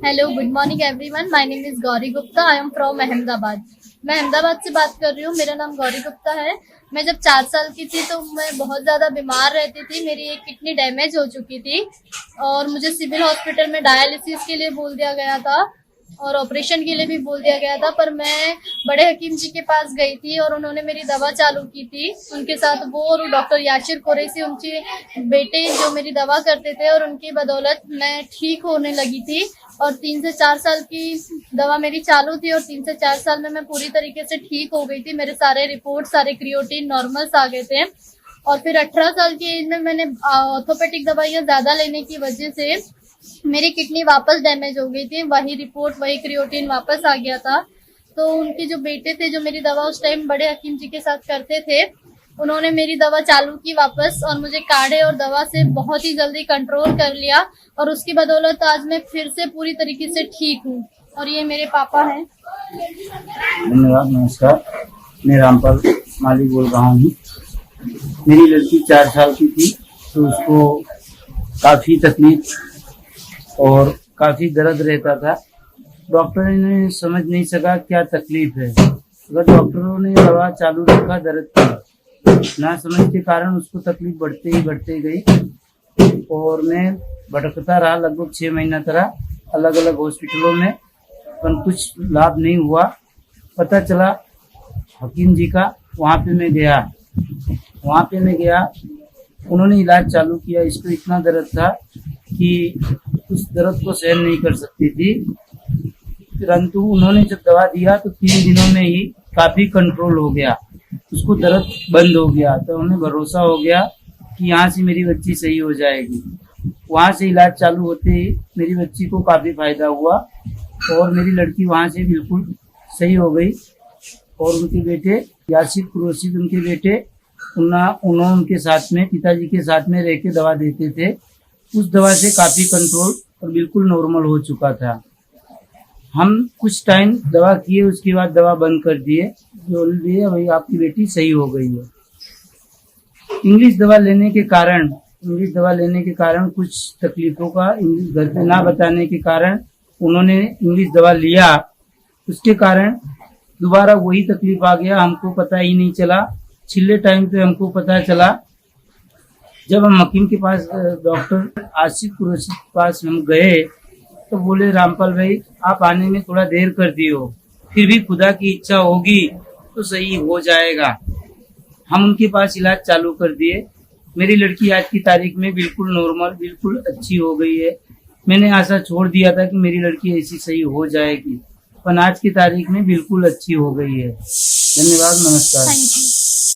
Hello, good morning everyone. My name is Gauri Gupta. I am from Ahmedabad. मैं अहमदाबाद से बात कर रही हूँ। मेरा नाम गौरी गुप्ता है। मैं जब 4 साल की थी तो मैं बहुत ज़्यादा बीमार रहती थी। मेरी एक किडनी डैमेज हो चुकी थी और मुझे सिविल हॉस्पिटल में डायलिसिस के लिए बोल दिया गया था और ऑपरेशन के लिए भी बोल दिया गया था। पर मैं बड़े हकीम जी के पास गई थी और उन्होंने मेरी दवा चालू की थी। उनके साथ वो और डॉक्टर याशिर कुरैशी, उनके बेटे, जो मेरी दवा करते थे और उनकी बदौलत मैं ठीक होने लगी थी। और 3 से 4 साल की दवा मेरी चालू थी और 3 से 4 साल में मैं पूरी तरीके से ठीक हो गई थी। मेरे सारे रिपोर्ट, सारे क्रिएटिन नॉर्मल्स आ गए थे। और फिर 18 साल की एज में मैंने ऑर्थोपेडिक दवाइयाँ ज्यादा लेने की वजह से मेरी किडनी वापस डैमेज हो गई थी। वही रिपोर्ट, वही क्रिएटिन वापस आ गया था। तो उनके जो बेटे थे, जो मेरी दवा उस टाइम बड़े हकीम जी के साथ करते थे, उन्होंने मेरी दवा चालू की वापस और मुझे काढ़े और दवा से बहुत ही जल्दी कंट्रोल कर लिया। और उसकी बदौलत आज मैं फिर से पूरी तरीके से ठीक हूँ। और ये मेरे पापा हैं। धन्यवाद। नमस्कार, मैं रामपाल माली बोल रहा हूँ। मेरी लड़की 4 साल की थी तो उसको काफ़ी तकलीफ और काफ़ी दर्द रहता था। डॉक्टर ने समझ नहीं सका क्या तकलीफ है। अगर डॉक्टरों ने दवा चालू रखा दर्द की, ना समझ के कारण उसको तकलीफ बढ़ते गई और मैं भटकता रहा लगभग 6 महीना तरह अलग अलग हॉस्पिटलों में, पर कुछ लाभ नहीं हुआ। पता चला हकीम जी का, वहाँ पे मैं गया। उन्होंने इलाज चालू किया। इसको इतना दर्द था कि उस दर्द को सहन नहीं कर सकती थी, परंतु उन्होंने जब दवा दिया तो 3 दिनों में ही काफ़ी कंट्रोल हो गया, उसको दर्द बंद हो गया। तो उन्हें भरोसा हो गया कि यहाँ से मेरी बच्ची सही हो जाएगी। वहाँ से इलाज चालू होते ही मेरी बच्ची को काफ़ी फायदा हुआ और मेरी लड़की वहाँ से बिल्कुल सही हो गई। और उनके बेटे याशिर कुरैशी, उनके बेटे, उन्होंने उनके साथ में, पिताजी के साथ में रह के दवा देते थे। उस दवा से काफ़ी कंट्रोल और बिल्कुल नॉर्मल हो चुका था। हम कुछ टाइम दवा किए, उसके बाद दवा बंद कर दिए। बोल दिए भाई आपकी बेटी सही हो गई है। इंग्लिश दवा लेने के कारण कुछ तकलीफों का घर पे ना बताने के कारण उन्होंने इंग्लिश दवा लिया। उसके कारण दोबारा वही तकलीफ आ गया। हमको पता ही नहीं चला। छिले टाइम पे हमको पता चला जब हम हकीम के पास, डॉक्टर याशिर कुरैशी के पास हम गए तो बोले रामपाल भाई आप आने में थोड़ा देर कर दियो, फिर भी खुदा की इच्छा होगी तो सही हो जाएगा। हम उनके पास इलाज चालू कर दिए। मेरी लड़की आज की तारीख में बिल्कुल नॉर्मल, बिल्कुल अच्छी हो गई है। मैंने आशा छोड़ दिया था कि मेरी लड़की ऐसी सही हो जाएगी, पर आज की तारीख में बिल्कुल अच्छी हो गई है। धन्यवाद। नमस्कार। Thank you.